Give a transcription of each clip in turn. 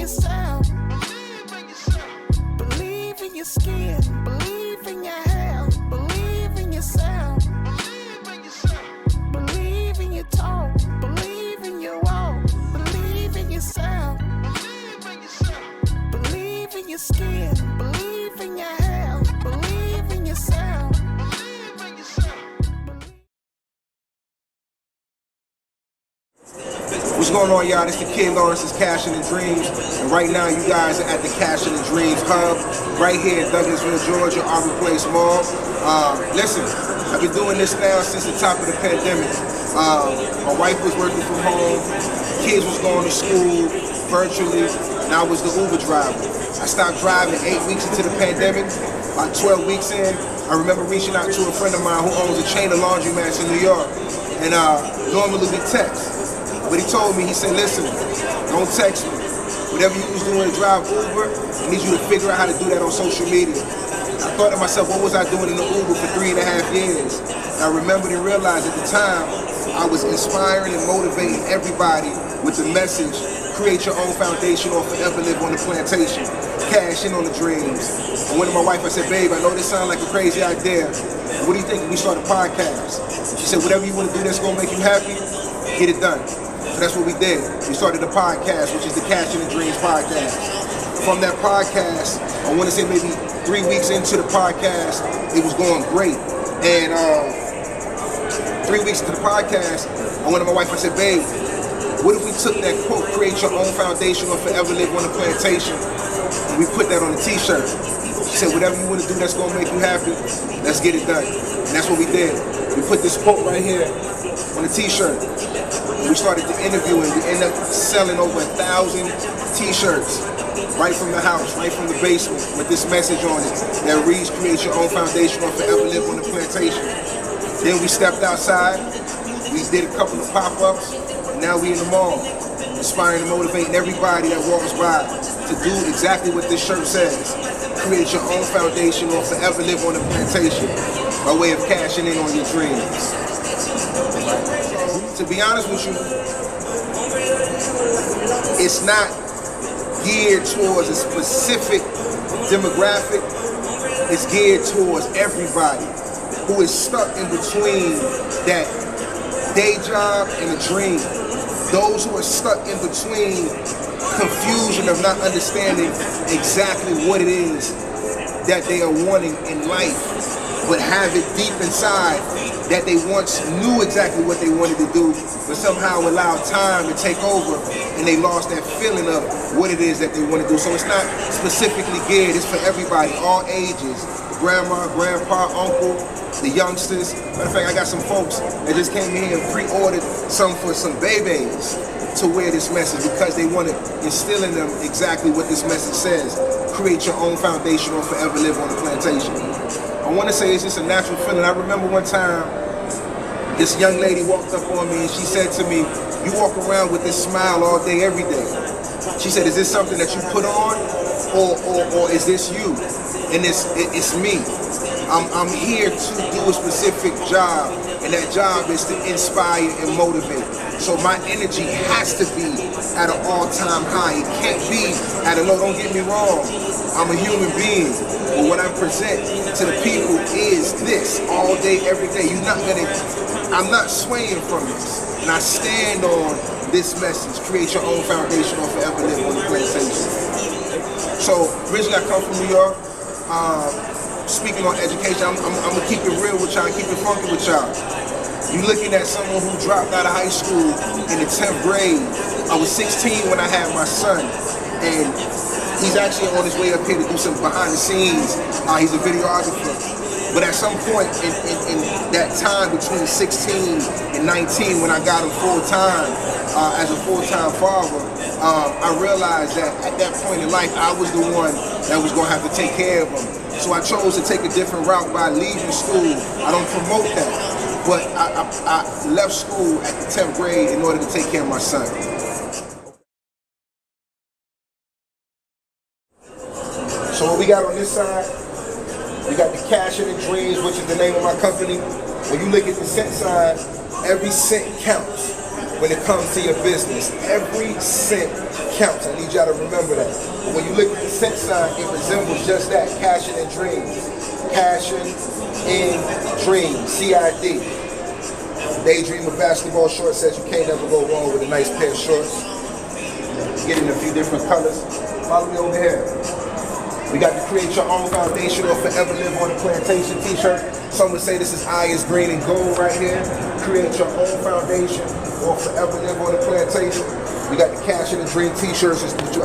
yourself. Believe in your skin. Believe in your health. Believe in yourself. Believe in your talk. Believe in your walk. Believe in yourself. Believe in your skin. Believe in your health. Believe in yourself. What's going on, y'all? This is the Kid Lawrence's Cashin' and Dreams, and right now you guys are at the Cashin' and Dreams Hub, right here in Douglasville, Georgia, Arbor Place Mall. Listen, I've been doing this now since the top of the pandemic. My wife was working from home, kids was going to school virtually, and I was the Uber driver. I stopped driving 8 weeks into the pandemic. About 12 weeks in, I remember reaching out to a friend of mine who owns a chain of laundromats in New York, and normally we text. But he told me, he said, listen, don't text me. Whatever you was doing to drive Uber, I need you to figure out how to do that on social media. I thought to myself, what was I doing in the Uber for 3.5 years? And I remembered and realized at the time, I was inspiring and motivating everybody with the message, create your own foundation or forever live on the plantation. Cash in on the dreams. I went to my wife, I said, babe, I know this sounds like a crazy idea. What do you think if we start a podcast? She said, whatever you want to do that's going to make you happy, get it done. So that's what we did. We started a podcast, which is the Cashin' and Dreams podcast. From that podcast, I want to say maybe 3 weeks into the podcast, it was going great. And 3 weeks into the podcast, I went to my wife and said, babe, what if we took that quote, create your own foundation or forever live on the plantation, and we put that on a t-shirt? She said, whatever you want to do that's going to make you happy, let's get it done. And that's what we did. We put this quote right here on a t-shirt. We started to interview and we ended up selling over 1,000 t-shirts right from the house, right from the basement, with this message on it that reads, create your own foundation or forever live on the plantation. Then we stepped outside, we did a couple of pop-ups, and now we in the mall, inspiring and motivating everybody that walks by to do exactly what this shirt says. Create your own foundation or forever live on the plantation by way of cashing in on your dreams. To be honest with you, it's not geared towards a specific demographic. It's geared towards everybody who is stuck in between that day job and a dream. Those who are stuck in between confusion of not understanding exactly what it is that they are wanting in life, but have it deep inside that they once knew exactly what they wanted to do, but somehow allowed time to take over and they lost that feeling of what it is that they want to do. So it's not specifically geared, it's for everybody, all ages, grandma, grandpa, uncle, the youngsters. Matter of fact, I got some folks that just came in and pre-ordered some for some babies to wear this message because they want to instill in them exactly what this message says. Create your own foundation or forever live on the plantation. I want to say it's just a natural feeling. I remember one time, this young lady walked up on me and she said to me, you walk around with this smile all day, every day. She said, is this something that you put on or is this you? And it's me. I'm here to do a specific job, and that job is to inspire and motivate. So my energy has to be at an all-time high. It can't be at a low. Don't get me wrong. I'm a human being. But what I present to the people is this all day, every day. I'm not swaying from this. And I stand on this message. Create your own foundation or forever live on the plantation. So originally I come from New York. Speaking on education, I'm gonna keep it real with y'all, keep it funky with y'all. You looking at someone who dropped out of high school in the 10th grade. I was 16 when I had my son, and he's actually on his way up here to do some behind the scenes. He's a videographer. But at some point in that time between 16 and 19, when I got him full-time, as a full-time father, I realized that at that point in life, I was the one that was gonna have to take care of him. So I chose to take a different route by leaving school. I don't promote that, but I left school at the 10th grade in order to take care of my son. So what we got on this side, we got the Cashin' and Dreams, which is the name of my company. When you look at the cent side, every cent counts. when it comes to your business. Every cent counts. I need y'all to remember that. When you look at the cent sign, it resembles just that, passion and dreams. Passion and dreams, C-I-D. Daydream of basketball shorts says you can't ever go wrong with a nice pair of shorts. Get in a few different colors. Follow me over here. We got the Create Your Own Foundation or Forever Live on the Plantation t-shirt. Some would say this is eye is green and gold right here. Create Your Own Foundation or Forever Live on the Plantation. We got the Cash and the Dream t-shirts,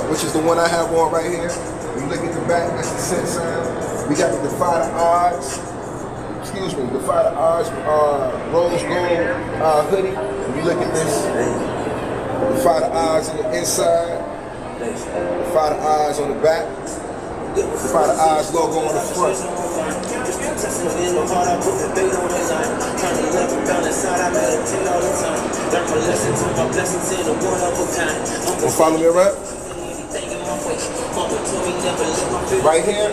which is the one I have on right here. When you look at the back, that's the cent sign. We got the Defy the Odds. Excuse me, Defy the Odds rose gold hoodie. When you look at this, Defy the Odds on the inside. Defy the Odds on the back. Defy the Odds logo on the front. Well, follow me around. Right here,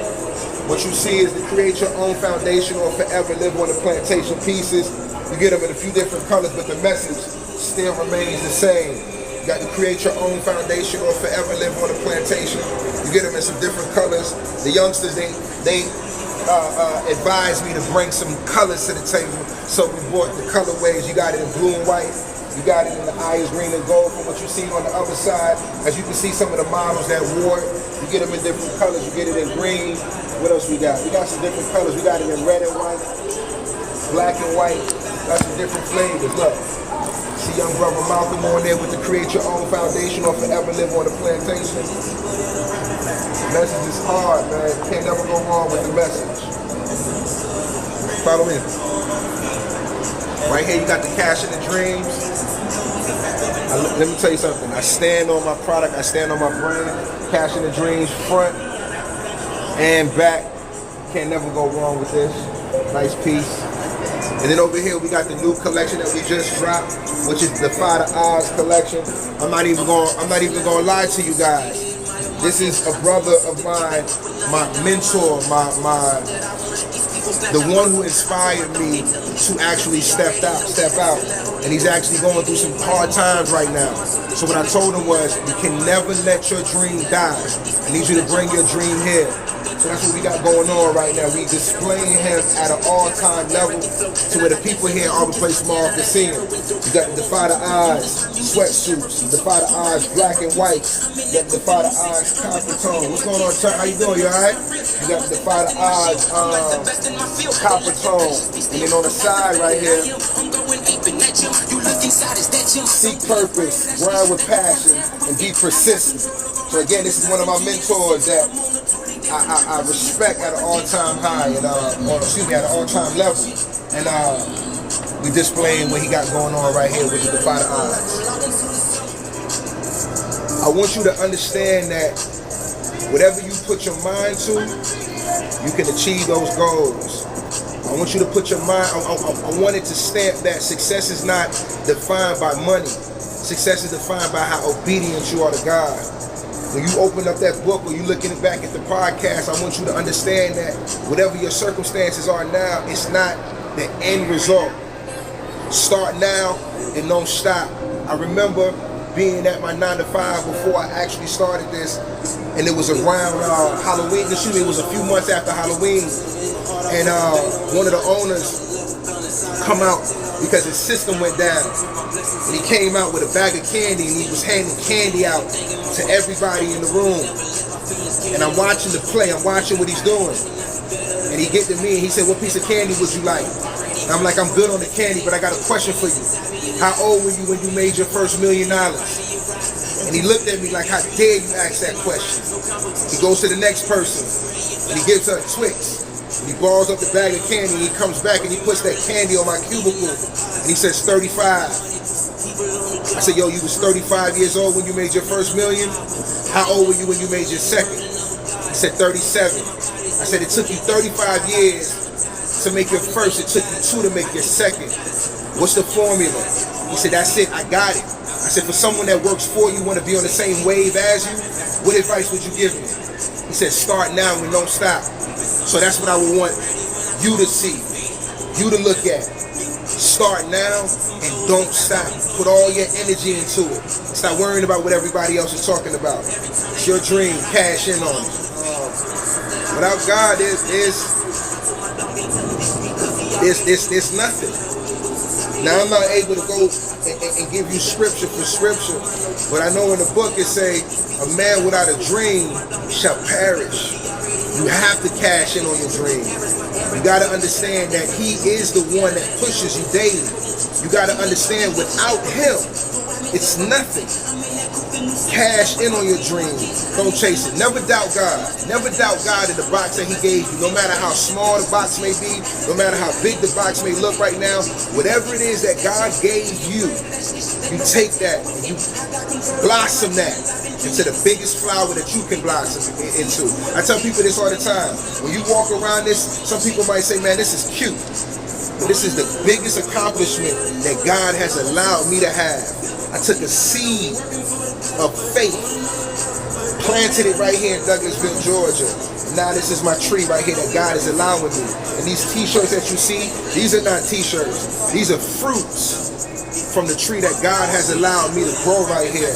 what you see is the Create Your Own Foundation or Forever Live on the Plantation pieces. You get them in a few different colors, but the message still remains the same. You got to Create Your Own Foundation or Forever Live on the Plantation. You get them in some different colors. The youngsters, they advised me to bring some colors to the table, so we brought the colorways. You got it in blue and white. You got it in the eyes green and gold. From what you see on the other side, as you can see some of the models that wore it. You get them in different colors. You get it in green. What else we got? We got some different colors. We got it in red and white, black and white. Got some different flavors. Look. See young brother Malcolm on there with the Create Your Own Foundation or Forever Live on the Plantation. The message is hard, man. Can't never go wrong with the message. Follow me. Right here you got the Cash and the Dreams. Let me tell you something. I stand on my product. I stand on my brand. Cash and the Dreams front and back. Can't never go wrong with this. Nice piece. And then over here we got the new collection that we just dropped, which is the Defy the Odds collection. I'm not even gonna lie to you guys. This is a brother of mine, my mentor, the one who inspired me to actually step out. And he's actually going through some hard times right now. So what I told him was, you can never let your dream die. I need you to bring your dream here. So that's what we got going on right now. We displaying him at an all-time level to where the people here at Arbor Place Mall can see him. You got the Defy the Odds sweatsuits, Defy the Odds black and white, you got the Defy the Odds copper tone. What's going on, Chuck? How you doing? You alright? You got the Defy the Odds copper tone. And then on the side right here, seek purpose, grind with passion, and be persistent. So again, this is one of my mentors that I respect at an all-time high, and at an all-time level. And we displaying what he got going on right here with the Defy the Odds. I want you to understand that whatever you put your mind to, you can achieve those goals. I want you to put your mind, I wanted to stamp that success is not defined by money. Success is defined by how obedient you are to God. When you open up that book or you looking back at the podcast, I want you to understand that whatever your circumstances are now, it's not the end result. Start now and don't stop. I remember being at my 9 to 5 before I actually started this, and it was around Halloween. It was a few months after Halloween, and one of the owners come out because his system went down, and he came out with a bag of candy, and he was handing candy out to everybody in the room. And I'm watching the play, I'm watching what he's doing, and he get to me and he said, "What piece of candy would you like?" And I'm like, "I'm good on the candy, but I got a question for you. How old were you when you made your first $1 million?" And he looked at me like, "How dare you ask that question?" He goes to the next person and he gives her a Twix. And he balls up the bag of candy, and he comes back and he puts that candy on my cubicle, and he says 35. I said, "Yo, you was 35 years old when you made your first $1 million? How old were you when you made your second?" He said 37. I said, "It took you 35 years to make your first, it took you 2 to make your second. What's the formula?" He said, "That's it, I got it." I said, "For someone that works for you, want to be on the same wave as you, what advice would you give me?" He said, "Start now and don't stop." So that's what I would want you to see, you to look at. Start now and don't stop. Put all your energy into it. Stop worrying about what everybody else is talking about. It's your dream. Cash in on it. Without God, there's nothing. Now I'm not able to go and give you scripture for scripture, but I know in the book it say, a man without a dream shall perish. You have to cash in on your dream. You got to understand that he is the one that pushes you daily. You got to understand without him, it's nothing. Cash in on your dream. Don't chase it. Never doubt God. Never doubt God in the box that he gave you. No matter how small the box may be, no matter how big the box may look right now, whatever it is that God gave you, you take that and you blossom that into the biggest flower that you can blossom into. I tell people this all the time. When you walk around this, some people might say, man, this is cute. But this is the biggest accomplishment that God has allowed me to have. I took a seed of faith, planted it right here in Douglasville, Georgia. And now this is my tree right here that God is allowing me. And these t-shirts that you see, these are not t-shirts. These are fruits from the tree that God has allowed me to grow right here.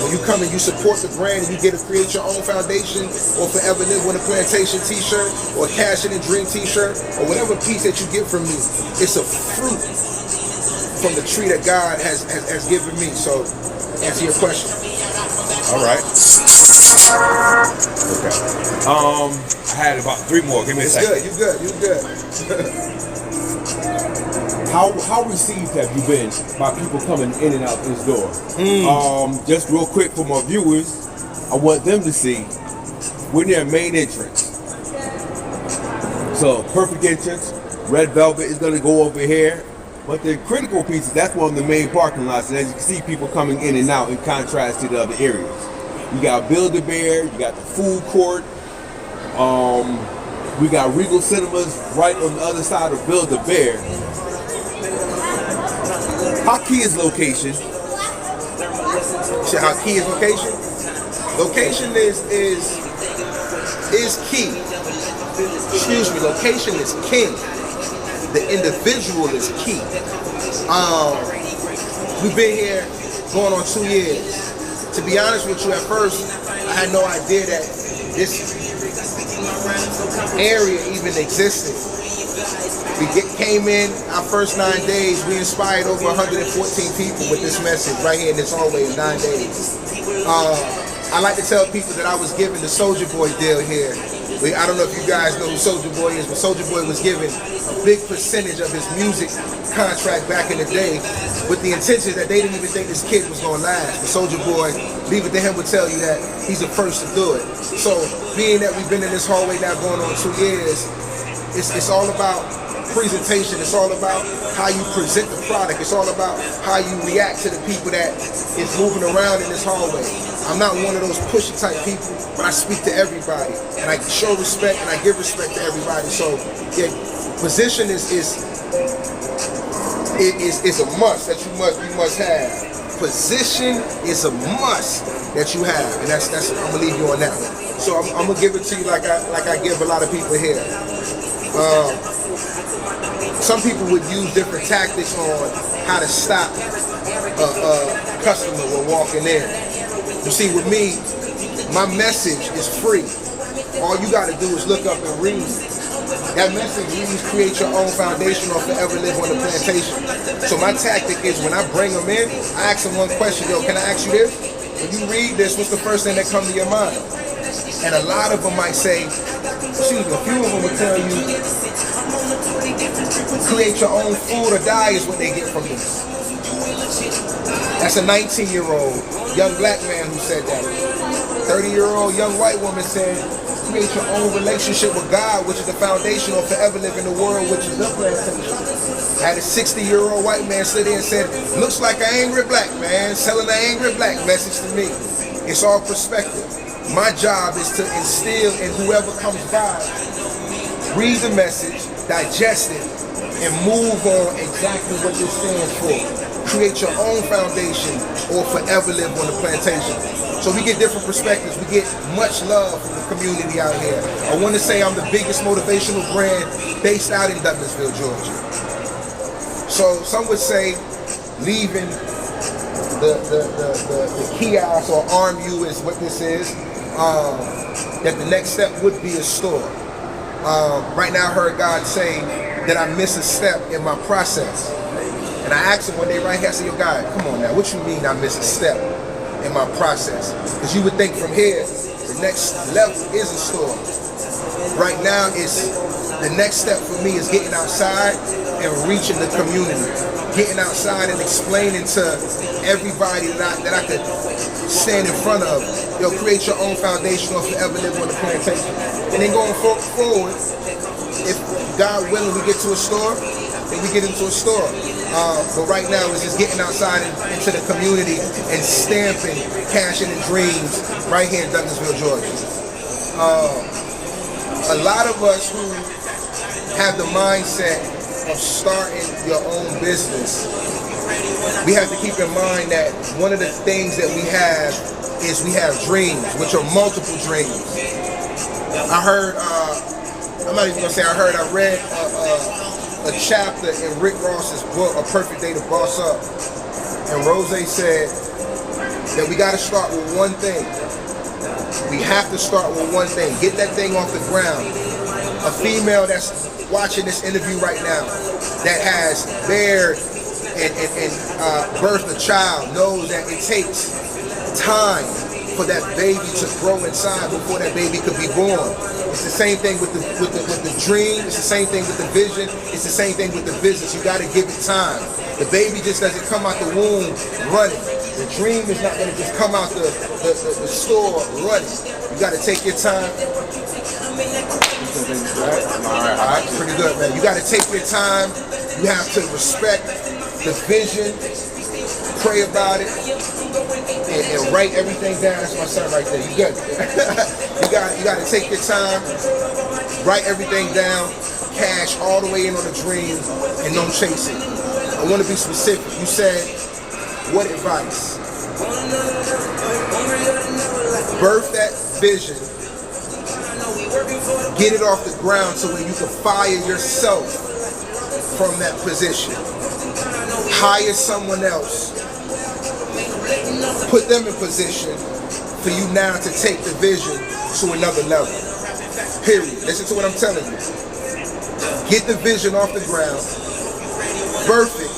When you come and you support the brand and you get to create your own foundation, or Forever Live on a Plantation t-shirt, or Cash in a Dream t-shirt, or whatever piece that you get from me, it's a fruit from the tree that God has given me. So, answer your question. All right. Okay. I had about 3 more. Give me a second. You good. How received have you been by people coming in and out this door? Just real quick for my viewers, I want them to see we're near main entrance. So perfect entrance. Red Velvet is going to go over here. But the critical pieces, that's one of the main parking lots. And as you can see, people coming in and out in contrast to the other areas. You got Build-A-Bear, you got the food court. We got Regal Cinemas right on the other side of Build-A-Bear. Hakee's location. So Hakee's location? Location is key. Excuse me, location is king. The individual is key. We've been here going on 2 years. To be honest with you, at first, I had no idea that this area even existed. We came in, our first 9 days, we inspired over 114 people with this message right here in this hallway in 9 days. I like to tell people that I was given the Soulja Boy deal here. I don't know if you guys know who Soulja Boy is, but Soulja Boy was given a big percentage of his music contract back in the day with the intention that they didn't even think this kid was going to last. But Soulja Boy, Leave It to Him, would tell you that he's the first to do it. So being that we've been in this hallway now going on 2 years, it's all about presentation. It's all about how you present the product. It's all about how you react to the people that is moving around in this hallway. I'm not one of those pushy type people, but I speak to everybody, and I show respect and I give respect to everybody. So, yeah, position is a must that you must have. Position is a must that you have, and that's I'm gonna leave you on that one. So I'm gonna give it to you like I give a lot of people here. Some people would use different tactics on how to stop a customer when walking in. You see, with me, my message is free. All you got to do is look up and read. That message reads, create your own foundation or forever live on the plantation. So my tactic is when I bring them in, I ask them one question. Yo, can I ask you this? When you read this, what's the first thing that comes to your mind? And a lot of them might say, excuse me, a few of them will tell you, create your own food or die is what they get from this. That's a 19-year-old young black man who said that. 30-year-old young white woman said, create your own relationship with God, which is the foundation of forever live in the world, which is the plantation. I had a 60-year-old white man sit there and said, looks like an angry black man selling an angry black message to me. It's all perspective. My job is to instill in whoever comes by, read the message, digest it, and move on exactly what this stands for. Create your own foundation or forever live on the plantation. So we get different perspectives. We get much love from the community out here. I want to say I'm the biggest motivational brand based out in Douglasville, Georgia. So some would say leaving the kiosk or arm you is what this is. That the next step would be a store. Right now I heard God say that I miss a step in my process. And I asked him one day right here, I said, yo God, come on now, what you mean I miss a step in my process? Because you would think from here, the next level is a store. Right now, the next step for me is getting outside and reaching the community. Getting outside and explaining to everybody that I could stand in front of. Yo, create your own foundation or forever live on the plantation. And then going forward, if God willing we get to a store, then we get into a store. But right now it's just getting outside and into the community and stamping, cashing in dreams right here in Douglasville, Georgia. A lot of us who have the mindset of starting your own business, we have to keep in mind that one of the things that we have is we have dreams, which are multiple dreams. I heard, I'm not even gonna say I read a chapter in Rick Ross's book, A Perfect Day to Boss Up. And Rose said that we gotta start with one thing. We have to start with one thing. Get that thing off the ground. A female that's watching this interview right now that has bared and birthed a child knows that it takes time for that baby to grow inside before that baby could be born. It's the same thing with the dream. It's the same thing with the vision. It's the same thing with the business. You got to give it time. The baby just doesn't come out the womb running. The dream is not going to just come out the store running. You got to take your time. All right, pretty good, man. You got to take your time. You have to respect the vision, pray about it, and write everything down. That's my son right there. You good? you got to take your time, write everything down, cash all the way in on the dream, and don't chase it. I want to be specific. You said, what advice? Birth that vision. Get it off the ground so where you can fire yourself from that position. Hire someone else. Put them in position for you now to take the vision to another level. Period. Listen to what I'm telling you. Get the vision off the ground. Birth it.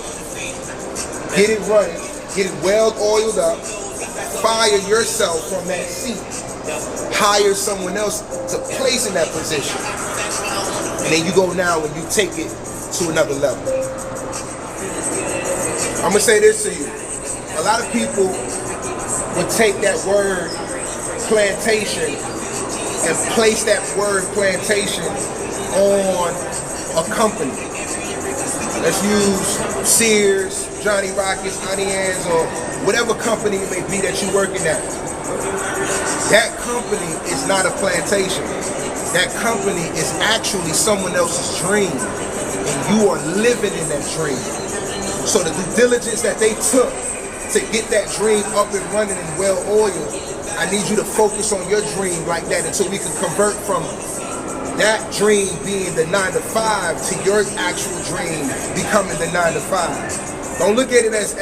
Get it running. Get it well oiled up. Fire yourself from that seat. Hire someone else to place in that position. And then you go now and you take it to another level. I'm going to say this to you. A lot of people would take that word plantation and place that word plantation on a company. Let's use Sears, Johnny Rockets, Auntie Anne's, or whatever company it may be that you're working at. That company is not a plantation. That company is actually someone else's dream. And you are living in that dream. So the due diligence that they took to get that dream up and running and well oiled, I need you to focus on your dream like that until we can convert from that dream being the 9 to 5 to your actual dream becoming the 9 to 5. Don't look at it as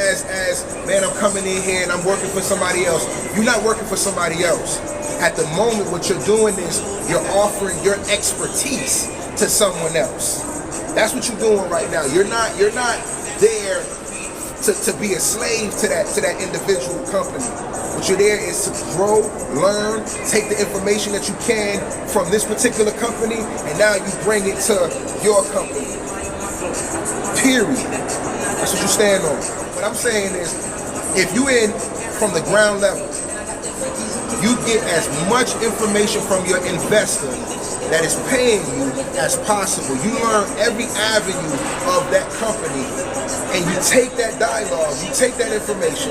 man, I'm coming in here and I'm working for somebody else. You're not working for somebody else. At the moment, what you're doing is you're offering your expertise to someone else. That's what you're doing right now. You're not there to be a slave to that individual company. What you're there is to grow, learn, take the information that you can from this particular company, and now you bring it to your company. Period. That's what you stand on. What I'm saying is, if you in from the ground level, you get as much information from your investor that is paying you as possible. You learn every avenue of that company, and you take that dialogue, you take that information,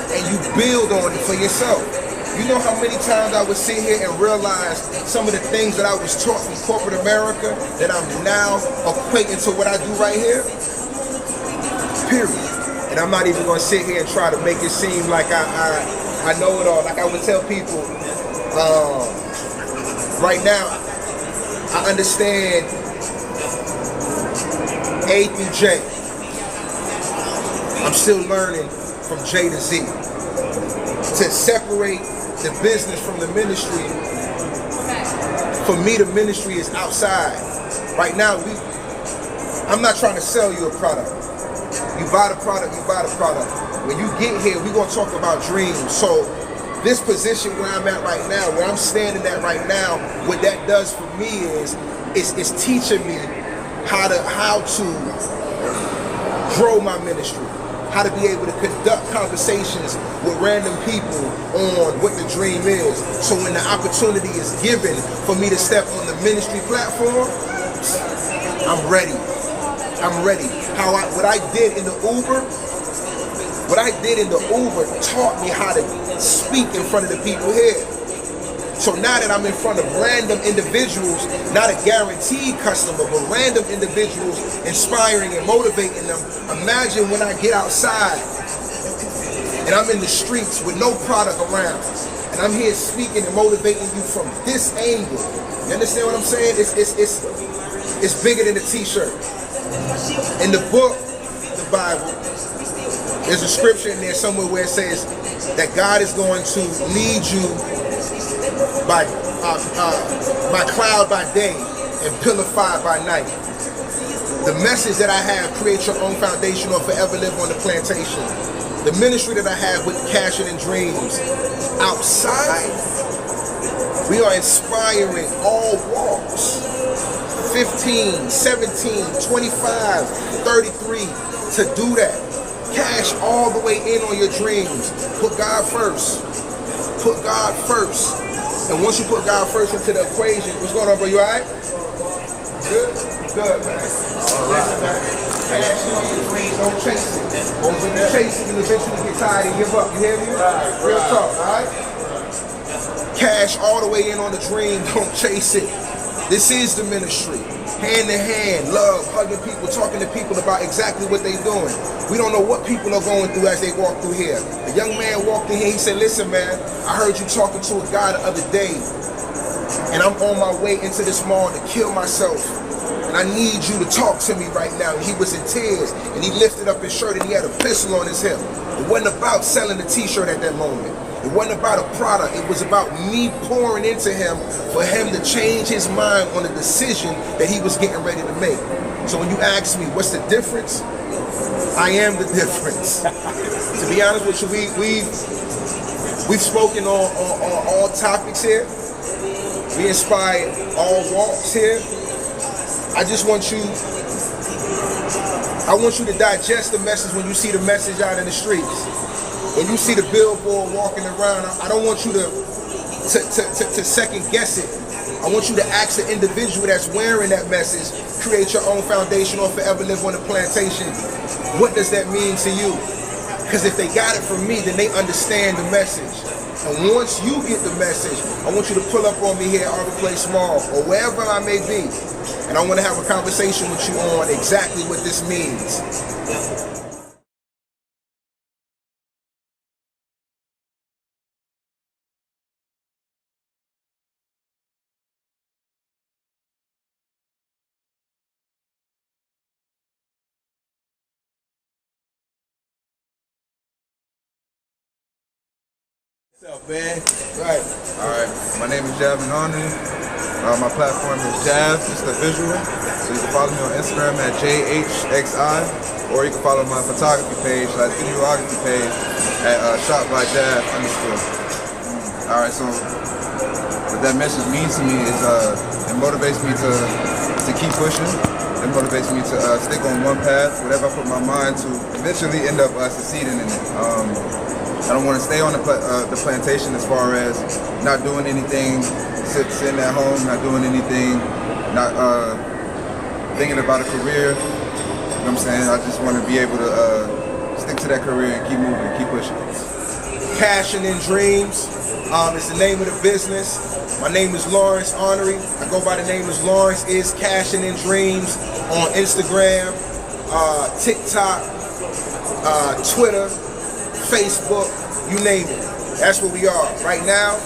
and you build on it for yourself. You know how many times I would sit here and realize some of the things that I was taught from corporate America that I'm now equating to what I do right here? Period. And I'm not even going to sit here and try to make it seem like I know it all. Like I would tell people, right now, I understand A through J. I'm still learning from J to Z. To separate the business from the ministry, for me the ministry is outside. Right now, I'm not trying to sell you a product. You buy the product, you buy the product. When you get here, we're gonna talk about dreams. So this position where I'm at right now, where I'm standing at right now, what that does for me is it's teaching me how to grow my ministry, how to be able to conduct conversations with random people on what the dream is. So when the opportunity is given for me to step on the ministry platform, I'm ready. I'm ready. What I did in the Uber taught me how to speak in front of the people here. So now that I'm in front of random individuals, not a guaranteed customer, but random individuals, inspiring and motivating them, imagine when I get outside and I'm in the streets with no product around, and I'm here speaking and motivating you from this angle. You understand what I'm saying? It's bigger than a t-shirt. In the book, the Bible, there's a scripture in there somewhere where it says that God is going to lead you by cloud by day and pillar fire by night. The message that I have, create your own foundation or forever live on the plantation. The ministry that I have with Cashing in Dreams, outside, we are inspiring all walks. 15, 17, 25, 33, to do that. Cash all the way in on your dreams. Put God first. Put God first. And once you put God first into the equation, what's going on, bro? You all right? Good? Good, man. All right. Cash in on your dreams. Don't chase it. When you chase it, you eventually get tired and give up. You hear me? Real talk, all right? Cash all the way in on the dream. Don't chase it. This is the ministry. Hand in hand, love, hugging people, talking to people about exactly what they're doing. We don't know what people are going through as they walk through here. A young man walked in here, he said, listen man, I heard you talking to a guy the other day, and I'm on my way into this mall to kill myself, and I need you to talk to me right now. And he was in tears, and he lifted up his shirt and he had a pistol on his hip. It wasn't about selling a t-shirt at that moment. It wasn't about a product. It was about me pouring into him for him to change his mind on the decision that he was getting ready to make. So when you ask me, what's the difference? I am the difference. To be honest with you, we've spoken on all topics here. We inspired all walks here. I want you to digest the message when you see the message out in the streets. When you see the billboard walking around, I don't want you to second guess it. I want you to ask the individual that's wearing that message, create your own foundation or forever live on the plantation. What does that mean to you? Because if they got it from me, then they understand the message. And once you get the message, I want you to pull up on me here at Arbor Place Mall or wherever I may be. And I want to have a conversation with you on exactly what this means. What's up, man? Right. Alright, my name is Honore. My platform is Jav, just a visual. So you can follow me on Instagram at JHXI, or you can follow my photography page, like videography page, at shopbyjav_. Alright, so what that message means to me is it motivates me to keep pushing. It motivates me to stick on one path, whatever I put my mind to, eventually end up succeeding in it. I don't want to stay on the plantation as far as not doing anything, sitting at home, not doing anything, not thinking about a career. You know what I'm saying? I just want to be able to stick to that career and keep moving, keep pushing. Cashing in Dreams is the name of the business. My name is Lawrence Honore. I go by the name of Lawrence is Cashing in Dreams on Instagram, TikTok, Twitter, Facebook, you name it. That's where we are. Right now,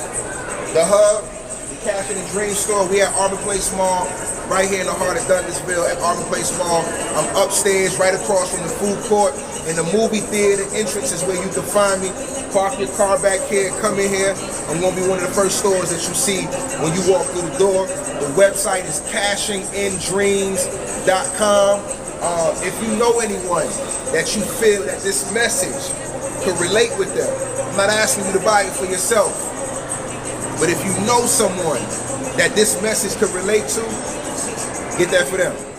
the hub, the Cashing in Dreams store, we at Arbor Place Mall, right here in the heart of Douglasville at Arbor Place Mall. I'm upstairs, right across from the food court. And the movie theater entrance is where you can find me. Park your car back here, come in here. I'm gonna be one of the first stores that you see when you walk through the door. The website is cashingindreams.com. If you know anyone that you feel that this message could relate with them, I'm not asking you to buy it for yourself, but if you know someone that this message could relate to, get that for them.